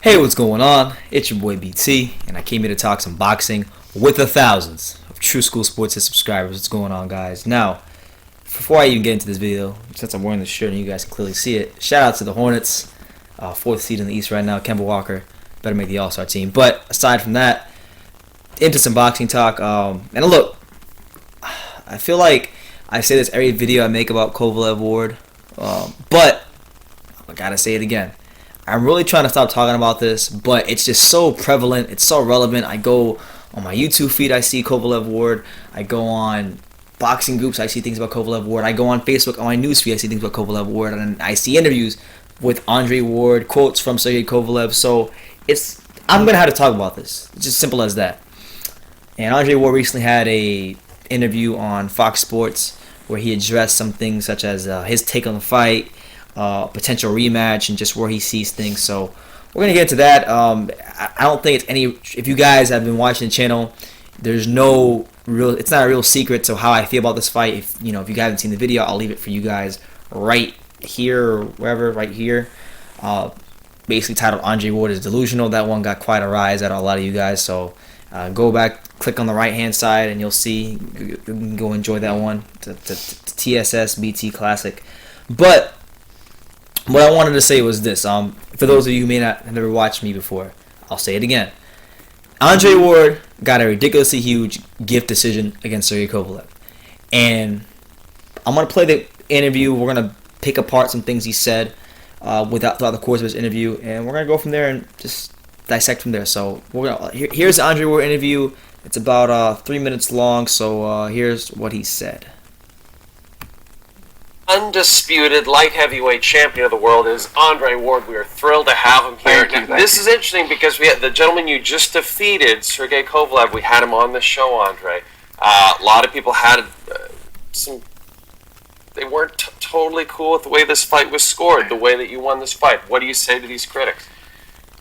Hey, what's going on? It's your boy BT, and I came here to talk some boxing with the thousands of True School Sports subscribers. What's going on, guys? Now, before I even get into this video, since I'm wearing this shirt and you guys can clearly see it, shout out to the Hornets, fourth seed in the East right now. Kemba Walker better make the All-Star team. But aside from that, into some boxing talk. And look, I feel like I say this every video I make about Kovalev Ward, but I gotta say it again. I'm really trying to stop talking about this, but it's just so prevalent. It's so relevant. I go on my YouTube feed, I see Kovalev Ward. I go on boxing groups, I see things about Kovalev Ward. I go on Facebook, on my news feed, I see things about Kovalev Ward. And I see interviews with Andre Ward, quotes from Sergey Koavlev. So I'm going to have to talk about this. It's just simple as that. And Andre Ward recently had a interview on Fox Sports where he addressed some things such as his take on the fight, potential rematch, and just where he sees things. So we're gonna get into that. I don't think it's any. If you guys have been watching the channel, there's no real. It's not a real secret. So how I feel about this fight, if you guys haven't seen the video, I'll leave it for you guys right here or wherever, right here. Basically titled Andre Ward is delusional. That one got quite a rise out of a lot of you guys. So go back, click on the right hand side, and you'll see. You can go enjoy that one. To TSS BT Classic, but. What I wanted to say was this. For those of you who may not have never watched me before, I'll say it again. Andre Ward got a ridiculously huge gift decision against Sergey Koavlev. And I'm going to play the interview. We're going to pick apart some things he said throughout the course of his interview. And we're going to go from there and just dissect from there. So here's the Andre Ward interview. It's about 3 minutes long. So here's what he said. Undisputed light heavyweight champion of the world is Andre Ward. We are thrilled to have him here. Thank you. This is interesting because we had the gentleman you just defeated, Sergey Koavlev. We had him on the show, Andre. A lot of people had they weren't totally cool with the way this fight was scored, the way that you won this fight. What do you say to these critics?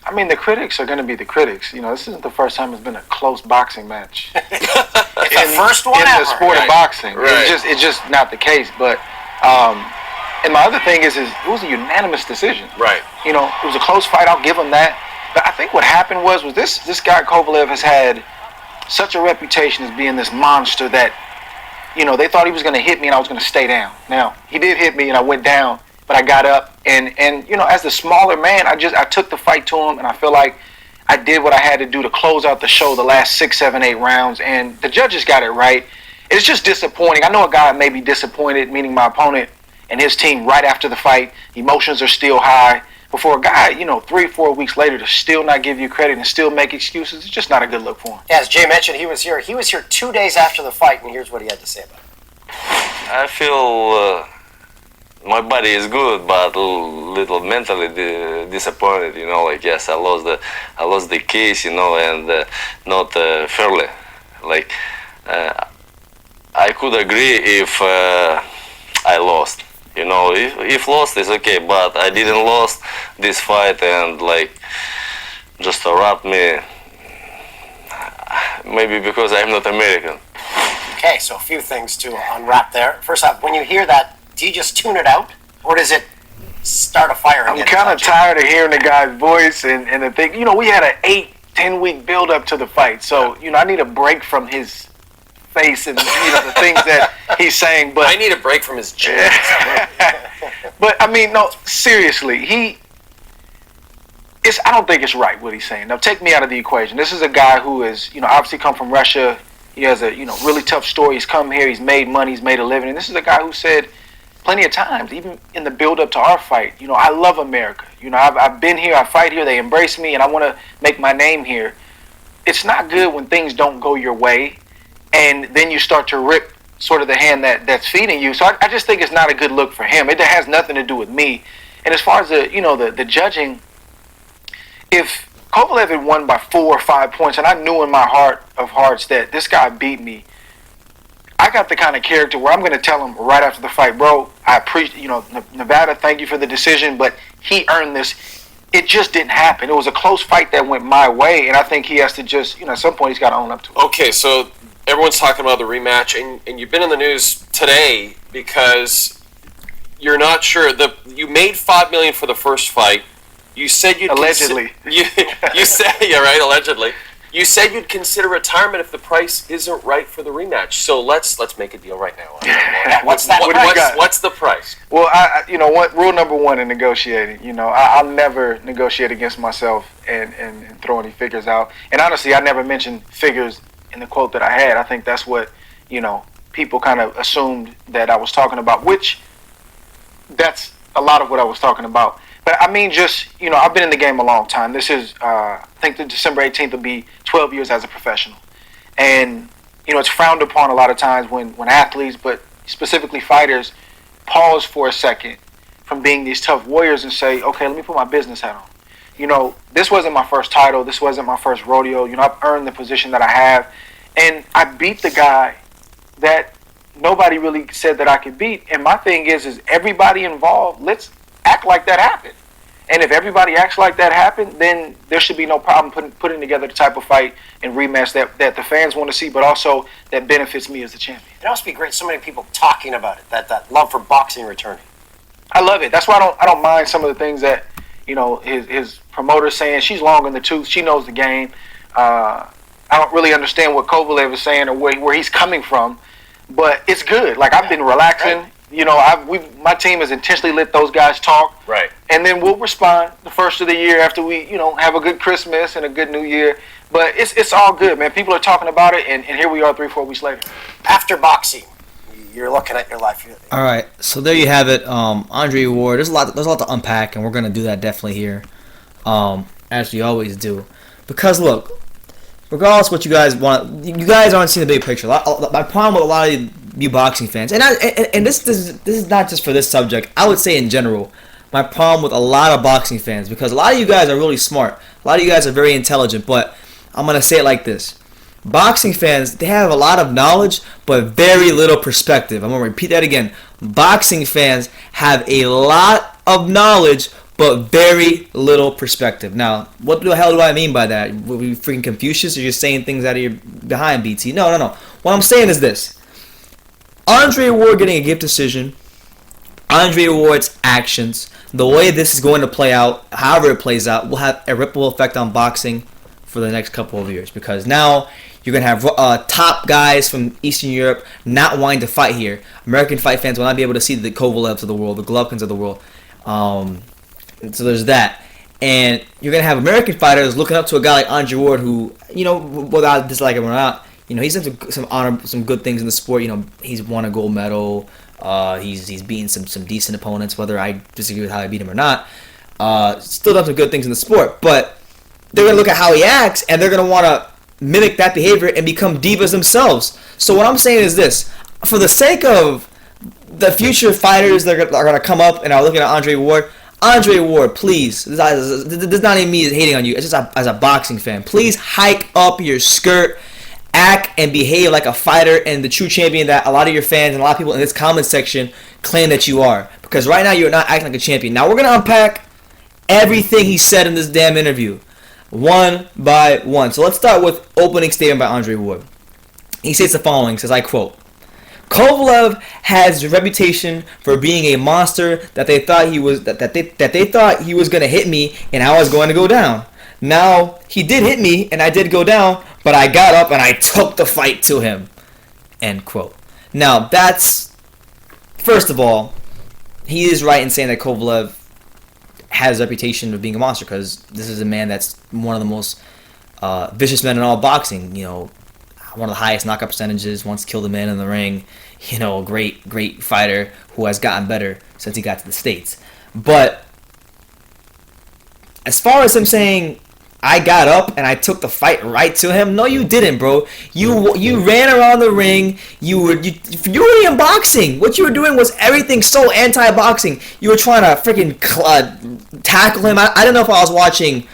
I mean, the critics are going to be the critics. This isn't the first time it's been a close boxing match. It's the first one in ever. the sport of boxing. Right. It's just not the case. But and my other thing is it was a unanimous decision. Right. It was a close fight. I'll give him that. But I think what happened was this guy Kovalev has had such a reputation as being this monster that they thought he was going to hit me and I was going to stay down. Now he did hit me and I went down, but I got up and as the smaller man, I took the fight to him and I feel like I did what I had to do to close out the show the last 6, 7, 8 rounds, and the judges got it right. It's just disappointing. I know a guy may be disappointed, meaning my opponent and his team, right after the fight. Emotions are still high. But for a guy, 3 or 4 weeks later to still not give you credit and still make excuses, it's just not a good look for him. Yeah, as Jay mentioned, he was here 2 days after the fight, and here's what he had to say about it. I feel my body is good, but a little mentally disappointed. Yes, I lost the case, and not fairly. I could agree if I lost. If lost is okay, but I didn't lost this fight, and just to wrap me. Maybe because I'm not American. Okay, so a few things to unwrap there. First off, when you hear that, do you just tune it out, or does it start a fire again? I'm kind of tired of hearing the guy's voice and the thing. We had an 8-10 week build up to the fight, so I need a break from his face and the things that he's saying. But I need a break from his jeans. But I mean, no, seriously, I don't think it's right what he's saying. Now, take me out of the equation. This is a guy who is, obviously come from Russia. He has a, really tough story. He's come here. He's made money. He's made a living. And this is a guy who said plenty of times, even in the build-up to our fight, I love America. I've been here. I fight here. They embrace me, and I want to make my name here. It's not good when things don't go your way, and then you start to rip sort of the hand that's feeding you. So I just think it's not a good look for him. It has nothing to do with me. And as far as the judging, if Kovalev had won by 4 or 5 points, and I knew in my heart of hearts that this guy beat me, I got the kind of character where I'm going to tell him right after the fight, bro, I appreciate, Nevada, thank you for the decision, but he earned this. It just didn't happen. It was a close fight that went my way, and I think he has to just, at some point he's got to own up to it. Okay, so everyone's talking about the rematch, and you've been in the news today because you're not sure. You made $5 million for the first fight. You said you'd Allegedly. you said, yeah, right, allegedly. You said you'd consider retirement if the price isn't right for the rematch. So let's make a deal right now. What's that What do you price? got? What's the price? Well, what rule number one in negotiating, I'll never negotiate against myself and throw any figures out. And honestly, I never mentioned figures in the quote that I had. I think that's what, people kind of assumed that I was talking about, which that's a lot of what I was talking about. But I mean, just, I've been in the game a long time. This is, I think the December 18th will be 12 years as a professional. And, it's frowned upon a lot of times when athletes, but specifically fighters, pause for a second from being these tough warriors and say, okay, let me put my business hat on. This wasn't my first title. This wasn't my first rodeo. I've earned the position that I have. And I beat the guy that nobody really said that I could beat. And my thing is everybody involved, let's act like that happened. And if everybody acts like that happened, then there should be no problem putting together the type of fight and rematch that the fans want to see, but also that benefits me as the champion. It must be great. So many people talking about it. That love for boxing returning. I love it. That's why I don't mind some of the things that his promoter's saying. She's long in the tooth. She knows the game. I don't really understand what Kovalev is saying or where he's coming from, but it's good. Like, I've been relaxing. Right. My team has intentionally let those guys talk. Right. And then we'll respond the first of the year after we, have a good Christmas and a good New Year. But it's all good, man. People are talking about it, and here we are 3-4 weeks later. After boxing, you're looking at your life. All right, so there you have it. Andre Ward. There's a lot to unpack, and we're gonna do that definitely here, as we always do. Because look, regardless of what you guys want, you guys aren't seeing the big picture. My problem with a lot of you boxing fans, and this is not just for this subject. I would say in general, my problem with a lot of boxing fans, because a lot of you guys are really smart. A lot of you guys are very intelligent, but I'm gonna say it like this. Boxing fans, they have a lot of knowledge, but very little perspective. I'm going to repeat that again. Boxing fans have a lot of knowledge, but very little perspective. Now, what the hell do I mean by that? Were we freaking Confucius, or you're saying things out of your behind, BT? No. What I'm saying is this. Andre Ward getting a gift decision, Andre Ward's actions, the way this is going to play out, however it plays out, will have a ripple effect on boxing for the next couple of years, because now you're going to have top guys from Eastern Europe not wanting to fight here. American fight fans will not be able to see the Kovalevs of the world, the Golovkins of the world. So there's that. And you're going to have American fighters looking up to a guy like Andre Ward who, whether I dislike him or not, he's done some good things in the sport. He's won a gold medal. He's beaten some decent opponents, whether I disagree with how he beat him or not. Still done some good things in the sport. But they're going to look at how he acts, and they're going to want to mimic that behavior and become divas themselves. So what I'm saying is this. For the sake of the future fighters that are going to come up and are looking at Andre Ward, please, this is not even me hating on you, it's just as a boxing fan, please hike up your skirt, act and behave like a fighter and the true champion that a lot of your fans and a lot of people in this comment section claim that you are. Because right now you're not acting like a champion. Now we're going to unpack everything he said in this damn interview, one by one. So let's start with opening statement by Andre Ward. He says the following, says, I quote, Kovalev has a reputation for being a monster that they thought he was that they thought he was going to hit me and I was going to go down. Now, he did hit me and I did go down, but I got up and I took the fight to him. End quote. Now, that's, first of all, he is right in saying that Kovalev has a reputation of being a monster, because this is a man that's one of the most vicious men in all boxing. One of the highest knockout percentages, once killed a man in the ring. A great fighter who has gotten better since he got to the States. But as far as him saying, I got up and I took the fight right to him, no, you didn't, bro. You ran around the ring. You were in boxing. What you were doing was everything so anti-boxing. You were trying to freaking tackle him. I don't know if I was watching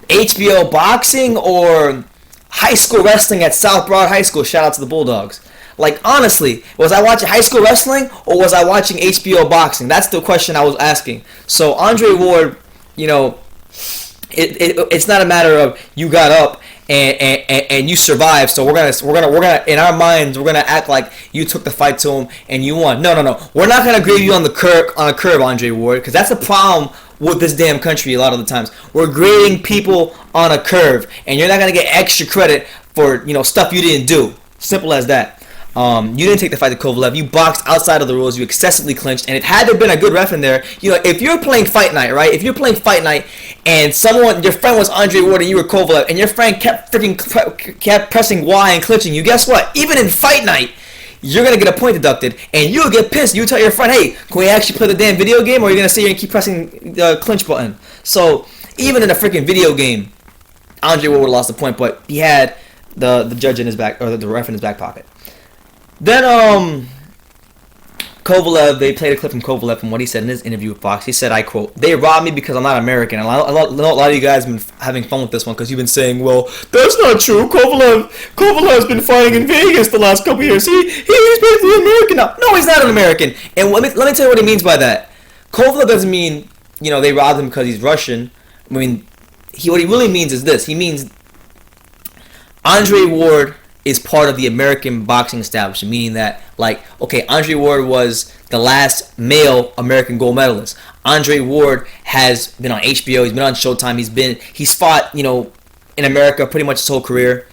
HBO boxing or high school wrestling at South Broad High School. Shout out to the Bulldogs. Like, honestly, was I watching high school wrestling or was I watching HBO boxing? That's the question I was asking. So Andre Ward, it's not a matter of you got up and you survived. So we're gonna in our minds we're gonna act like you took the fight to him and you won. No. We're not gonna grade you on a curve, Andre Ward, because that's the problem with this damn country a lot of the times. We're grading people on a curve, and you're not gonna get extra credit for stuff you didn't do. Simple as that. You didn't take the fight to Kovalev. You boxed outside of the rules. You excessively clinched, and it had to have been a good ref in there. If you're playing fight night, right? If you're playing fight night, and your friend was Andre Ward and you were Kovalev, and your friend kept pressing Y and clinching you, guess what? Even in fight night, you're gonna get a point deducted, and you'll get pissed. You tell your friend, "Hey, can we actually play the damn video game, or are you gonna sit here and keep pressing the clinch button?" So even in a freaking video game, Andre Ward would have lost the point, but he had the judge in his back, or the ref in his back pocket. Then Kovalev, they played a clip from Kovalev from what he said in his interview with Fox. He said, I quote, "They robbed me because I'm not American." And a lot of you guys have been having fun with this one because you've been saying, "Well, that's not true. Kovalev's been fighting in Vegas the last couple years. He's basically American now." No, he's not an American. And let me tell you what he means by that. Kovalev doesn't mean, they robbed him because he's Russian. I mean, what he really means is this. He means Andre Ward is part of the American boxing establishment, meaning that, Andre Ward was the last male American gold medalist. Andre Ward has been on HBO, he's been on Showtime, he's fought, in America pretty much his whole career.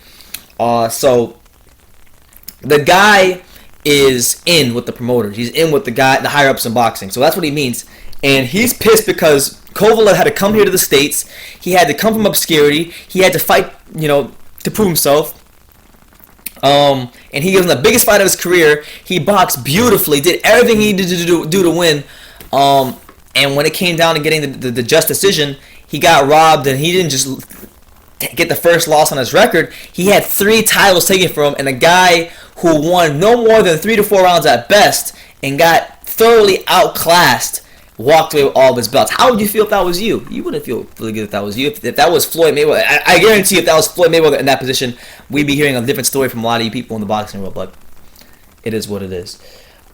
So the guy is in with the promoters. He's in with the higher ups in boxing. So that's what he means. And he's pissed because Kovalev had to come here to the States. He had to come from obscurity. He had to fight, to prove himself. And he was in the biggest fight of his career. He boxed beautifully, did everything he needed to do to win. And when it came down to getting the just decision, he got robbed, and he didn't just get the first loss on his record. He had 3 titles taken from him, and a guy who won no more than 3 to 4 rounds at best and got thoroughly outclassed walked away with all of his belts. How would you feel if that was you? You wouldn't feel really good if that was you. If that was Floyd Mayweather, I guarantee if that was Floyd Mayweather in that position, we'd be hearing a different story from a lot of you people in the boxing world, but it is what it is.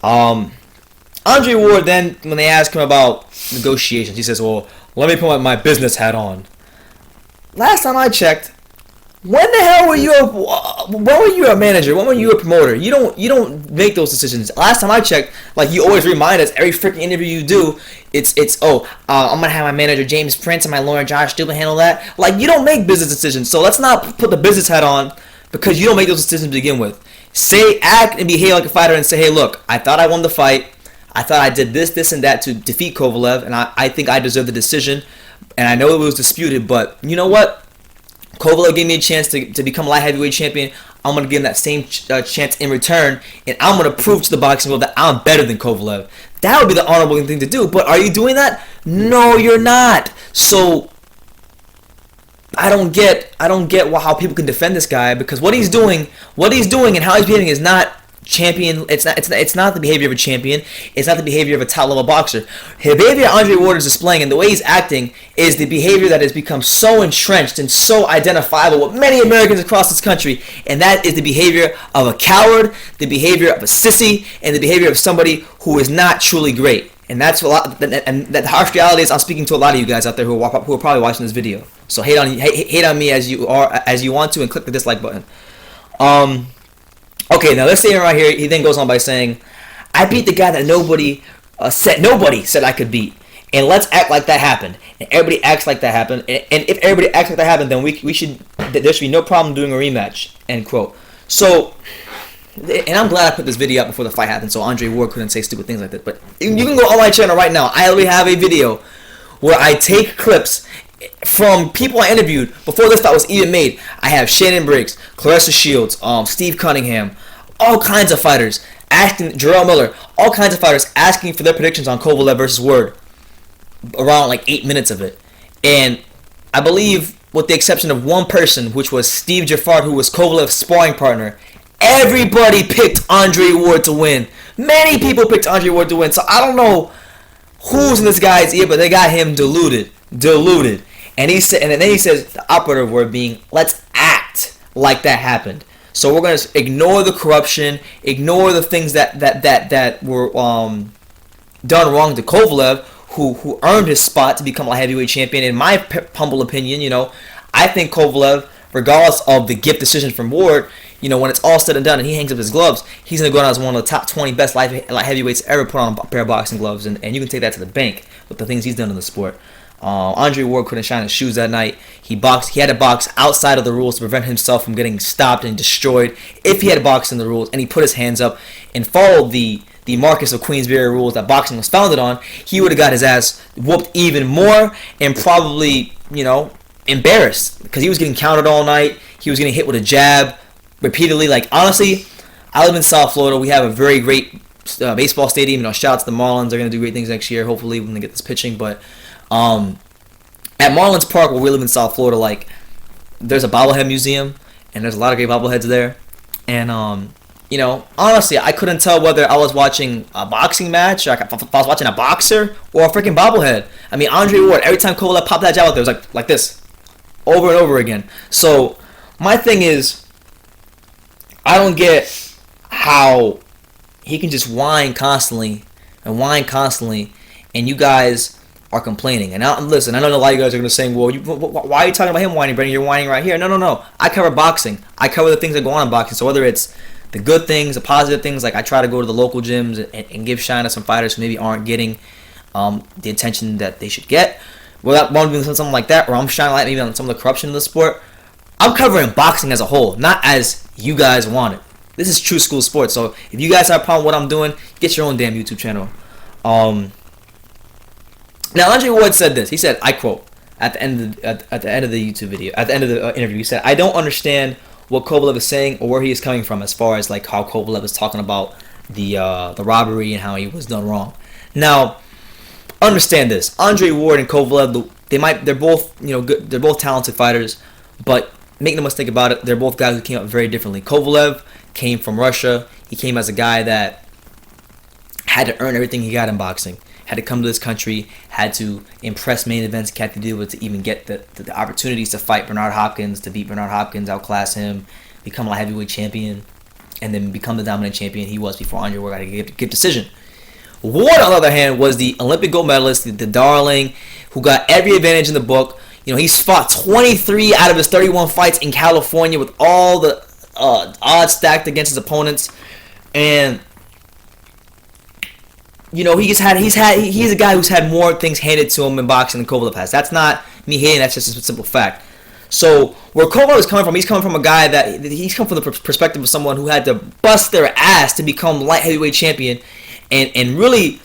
Andre Ward, then, when they asked him about negotiations, he says, "Well, let me put my business hat on." Last time I checked, when the hell were you a manager? When were you a promoter? You don't make those decisions. Last time I checked, you always remind us every freaking interview you do, I'm gonna have my manager James Prince and my lawyer Josh Stubin handle that. You don't make business decisions. So let's not put the business hat on because you don't make those decisions to begin with. Act and behave like a fighter and say, "Hey, look, I thought I won the fight. I thought I did this, and that to defeat Kovalev, and I think I deserve the decision. And I know it was disputed, but you know what? Kovalev gave me a chance to become light heavyweight champion. I'm going to give him that same chance in return, and I'm going to prove to the boxing world that I'm better than Kovalev." That would be the honorable thing to do, but are you doing that? No, you're not. So I don't get how people can defend this guy, because what he's doing and how he's behaving is not champion. It's not the behavior of a champion. It's not the behavior of a top level boxer. The behavior Andre Ward is displaying and the way he's acting is the behavior that has become so entrenched and so identifiable with many Americans across this country, and that is the behavior of a coward, the behavior of a sissy, and the behavior of somebody who is not truly great. And that's a lot. And that harsh reality is, I'm speaking to a lot of you guys out there who are probably watching this video. So hate on me as you want to, and click the dislike button. Okay, now let's say right here, he then goes on by saying, "I beat the guy that nobody said I could beat, and let's act like that happened." And everybody acts like that happened. And if everybody acts like that happened, then there should be no problem doing a rematch. End quote. So, and I'm glad I put this video up before the fight happened, so Andre Ward couldn't say stupid things like that. But you can go on my channel right now. I already have a video where I take clips from people I interviewed before this fight was even made. I have Shannon Briggs, Clarissa Shields, Steve Cunningham, all kinds of fighters asking, Jarrell Miller, all kinds of fighters asking for their predictions on Kovalev versus Ward. Around 8 minutes of it. And I believe, with the exception of one person, which was Steve Jaffard, who was Kovalev's sparring partner, everybody picked Andre Ward to win. Many people picked Andre Ward to win. So I don't know who's in this guy's ear, but they got him deluded. And then he says the operative word being, "Let's act like that happened." So we're gonna ignore the corruption, ignore the things that were done wrong to Kovalev, who earned his spot to become a heavyweight champion. In my humble opinion, I think Kovalev, regardless of the gift decision from Ward, when it's all said and done and he hangs up his gloves, he's gonna go down as one of the top 20 best light heavyweights ever put on a pair of boxing gloves, and you can take that to the bank with the things he's done in the sport. Andre Ward couldn't shine his shoes that night. He had to box outside of the rules to prevent himself from getting stopped and destroyed if he had boxed in the rules, and he put his hands up and followed the Marcus of Queensberry rules that boxing was founded on. He would have got his ass whooped even more and probably, embarrassed because he was getting countered all night. He was getting hit with a jab repeatedly. Like, honestly, I live in South Florida. We have a very great baseball stadium. Shout out to the Marlins. They're going to do great things next year, hopefully, when they get this pitching. But at Marlins Park, where we live in South Florida, like, there's a bobblehead museum, and there's a lot of great bobbleheads there. And, honestly, I couldn't tell whether I was watching a boxing match, or if I was watching a boxer, or a freaking bobblehead. I mean, Andre Ward, every time Kovalev popped that jab out there, it was like this, over and over again. So, my thing is, I don't get how he can just whine constantly, and you guys are complaining. And listen, I know a lot of you guys are going to say, well, why are you talking about him whining, Brendan? You're whining right here. No. I cover boxing. I cover the things that go on in boxing. So whether it's the good things, the positive things, like I try to go to the local gyms and give shine to some fighters who maybe aren't getting the attention that they should get. Without doing something like that, or I'm shining light maybe on some of the corruption in the sport. I'm covering boxing as a whole, not as you guys want it. This is true school sports. So if you guys have a problem with what I'm doing, get your own damn YouTube channel. Now, Andre Ward said this. He said, I quote, at the end of the YouTube video, at the end of the interview, he said, I don't understand what Kovalev is saying or where he is coming from as far as like how Kovalev is talking about the robbery and how he was done wrong. Now, understand this. Andre Ward and Kovalev, they're both good. They're both talented fighters, but make no mistake about it, they're both guys who came up very differently. Kovalev came from Russia. He came as a guy that had to earn everything he got in boxing. Had to come to this country, had to impress main events he had to deal with to even get the opportunities to fight Bernard Hopkins, to beat Bernard Hopkins, outclass him, become a heavyweight champion, and then become the dominant champion he was before Andre Ward got a good decision. Ward, on the other hand, was the Olympic gold medalist, the darling, who got every advantage in the book. He's fought 23 out of his 31 fights in California with all the odds stacked against his opponents, and he's a guy who's had more things handed to him in boxing than Kovalev has. That's not me hating. That's just a simple fact. So where Kovalev is coming from, he's coming from a guy he's come from the perspective of someone who had to bust their ass to become light heavyweight champion, and really,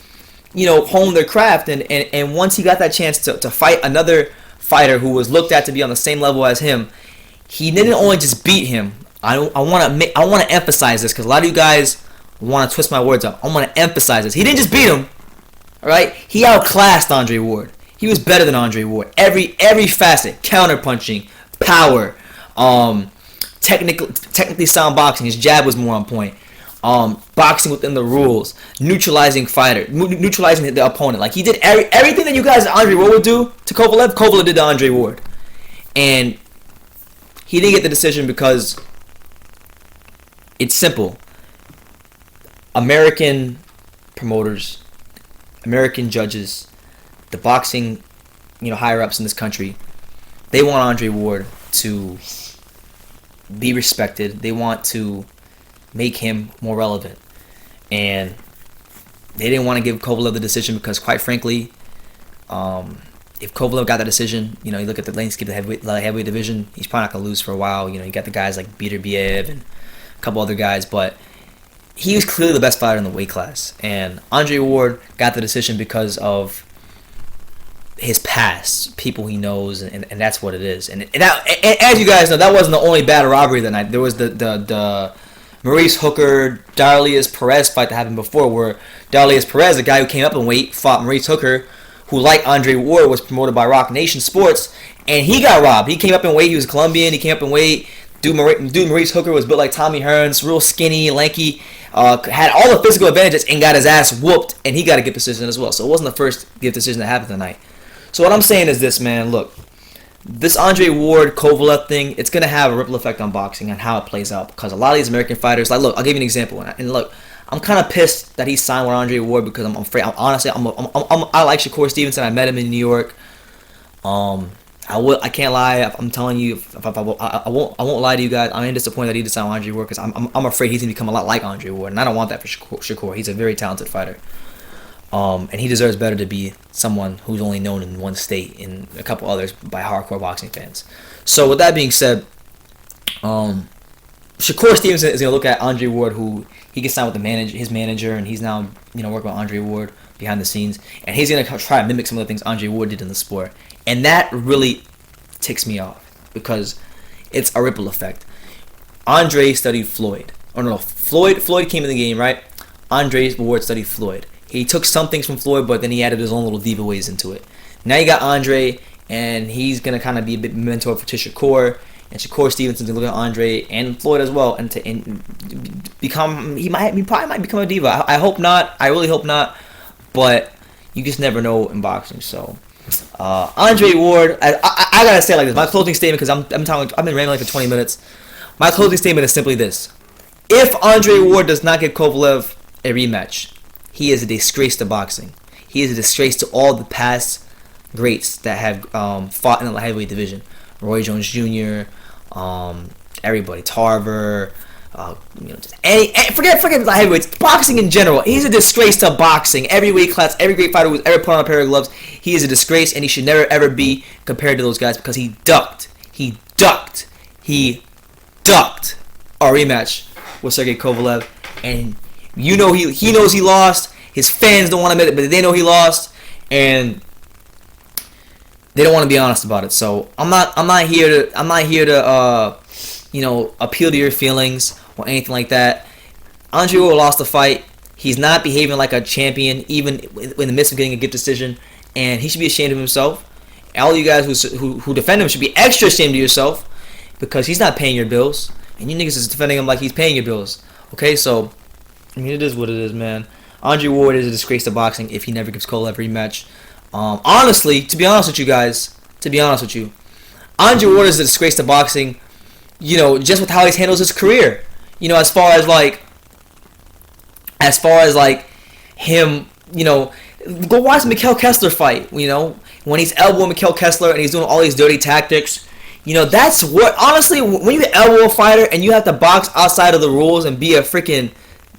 hone their craft. And once he got that chance to fight another fighter who was looked at to be on the same level as him, he didn't only just beat him. I want to emphasize this because a lot of you guys want to twist my words up. I want to emphasize this. He didn't just beat him. All right, he outclassed Andre Ward. He was better than Andre Ward. Every facet, counterpunching, power, technically sound boxing. His jab was more on point. Boxing within the rules, neutralizing the opponent. Like, he did everything that you guys Andre Ward would do to Kovalev. Kovalev did to Andre Ward, and he didn't get the decision because it's simple. American promoters, American judges, the boxing, higher ups in this country, they want Andre Ward to be respected. They want to make him more relevant, and they didn't want to give Kovalev the decision because, quite frankly, if Kovalev got that decision, you look at the landscape of the heavyweight division, he's probably not gonna lose for a while. You got the guys like Beterbiev and a couple other guys, but he was clearly the best fighter in the weight class, and Andre Ward got the decision because of his past, people he knows, and that's what it is. And as you guys know, that wasn't the only bad robbery that night. There was the Maurice Hooker, Darlius Perez fight that happened before, where Darlius Perez, a guy who came up in weight, fought Maurice Hooker, who, like Andre Ward, was promoted by Rock Nation Sports, and he got robbed. He came up in weight. He was Colombian. He came up in weight. Dude Maurice Hooker was built like Tommy Hearns, real skinny, lanky, had all the physical advantages, and got his ass whooped, and he got a good decision as well. So it wasn't the first good decision that happened tonight. So what I'm saying is this, man. Look, this Andre Ward Kovalev thing, it's gonna have a ripple effect on boxing and how it plays out, because a lot of these American fighters, like, look, I'll give you an example, and look, I'm kind of pissed that he signed with Andre Ward because I'm afraid. I like Shakur Stevenson. I met him in New York. I can't lie. I'm telling you, I won't lie to you guys. I am disappointed that he decided Andre Ward because I'm afraid he's gonna become a lot like Andre Ward, and I don't want that for Shakur. He's a very talented fighter. And he deserves better to be someone who's only known in one state and a couple others by hardcore boxing fans. So with that being said, Shakur Stevenson is going to look at Andre Ward, who he gets signed with his manager, and he's now working with Andre Ward behind the scenes, and he's going to try to mimic some of the things Andre Ward did in the sport, and that really ticks me off because it's a ripple effect. Andre studied Floyd. Oh no, Floyd came in the game, right? Andre Ward studied Floyd. He took some things from Floyd, but then he added his own little diva ways into it. Now you got Andre, and he's gonna kind of be a bit mentor for Shakur, and Shakur Stevenson's gonna look at Andre and Floyd as well, and become he probably might become a diva. I hope not. I really hope not. But you just never know in boxing. So Andre Ward, I gotta say it like this. My closing statement, because I've been rambling for 20 minutes. My closing statement is simply this: if Andre Ward does not give Kovalev a rematch, he is a disgrace to boxing. He is a disgrace to all the past greats that have fought in the light heavyweight division. Roy Jones Jr., everybody, Tarver, forget the light heavyweights. Boxing in general, he's a disgrace to boxing. Every weight class, every great fighter who's ever put on a pair of gloves, he is a disgrace, and he should never ever be compared to those guys because he ducked our rematch with Sergey Koavlev, and he knows he lost. His fans don't want to admit it, but they know he lost, and they don't want to be honest about it. So I'm not here to appeal to your feelings or anything like that. Andre Ward lost the fight. He's not behaving like a champion, even in the midst of getting a good decision, and he should be ashamed of himself. All you guys who defend him should be extra ashamed of yourself because he's not paying your bills, and you niggas is defending him like he's paying your bills. Okay, so I mean, it is what it is, man. Andre Ward is a disgrace to boxing if he never gives Koavlev a rematch. Honestly, to be honest with you, Andre Ward is a disgrace to boxing. Just with how he handles his career. As far as him, go watch Mikkel Kessler fight. When he's elbowing Mikkel Kessler and he's doing all these dirty tactics. That's what, honestly, when you elbow a fighter and you have to box outside of the rules and be a freaking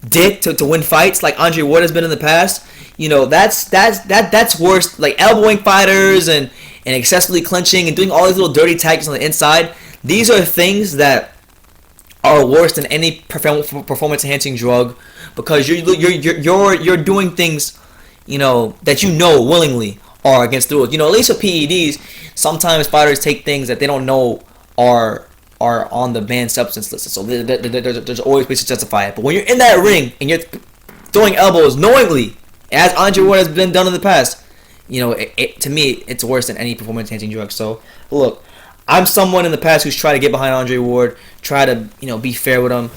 dick to win fights like Andre Ward has been in the past, that's worse. Like elbowing fighters and excessively clinching and doing all these little dirty tactics on the inside. These are things that are worse than any performance enhancing drug because you're doing things that willingly are against the rules. At least with PEDs, sometimes fighters take things that they don't know are on the banned substance list. So there's always ways to justify it. But when you're in that ring and you're throwing elbows knowingly, as Andre Ward has been done in the past, to me, it's worse than any performance-enhancing drug. So, look, I'm someone in the past who's tried to get behind Andre Ward, try to, be fair with him.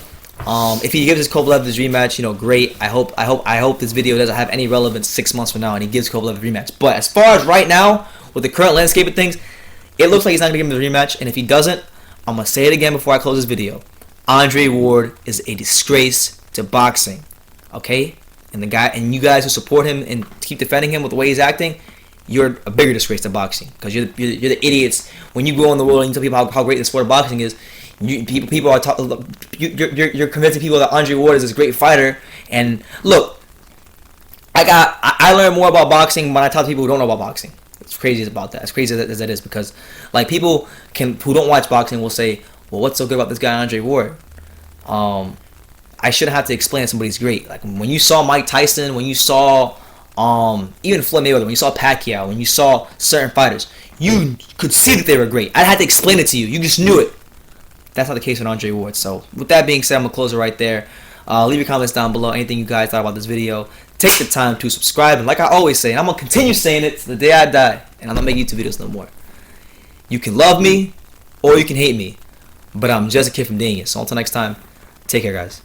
If he gives Kovalev this rematch, great. I hope this video doesn't have any relevance 6 months from now and he gives Kovalev a rematch. But as far as right now, with the current landscape of things, it looks like he's not going to give him the rematch. And if he doesn't, I'm going to say it again before I close this video. Andre Ward is a disgrace to boxing. Okay? And you guys who support him and keep defending him with the way he's acting, you're a bigger disgrace to boxing because you're the idiots. When you go in the world and you tell people how great the sport of boxing is, you're convincing people that Andre Ward is this great fighter. And look, I learn more about boxing when I talk to people who don't know about boxing. It's crazy about that. As crazy as that is, because people who don't watch boxing will say, well, what's so good about this guy Andre Ward? I shouldn't have to explain that somebody's great. Like when you saw Mike Tyson, when you saw even Floyd Mayweather, when you saw Pacquiao, when you saw certain fighters, you could see that they were great. I had to explain it to you. You just knew it. That's not the case with Andre Ward. So with that being said, I'm going to close it right there. Leave your comments down below. Anything you guys thought about this video. Take the time to subscribe. And like I always say, and I'm going to continue saying it to the day I die. And I'm not making YouTube videos no more. You can love me or you can hate me. But I'm just a kid from Daniel. So until next time, take care, guys.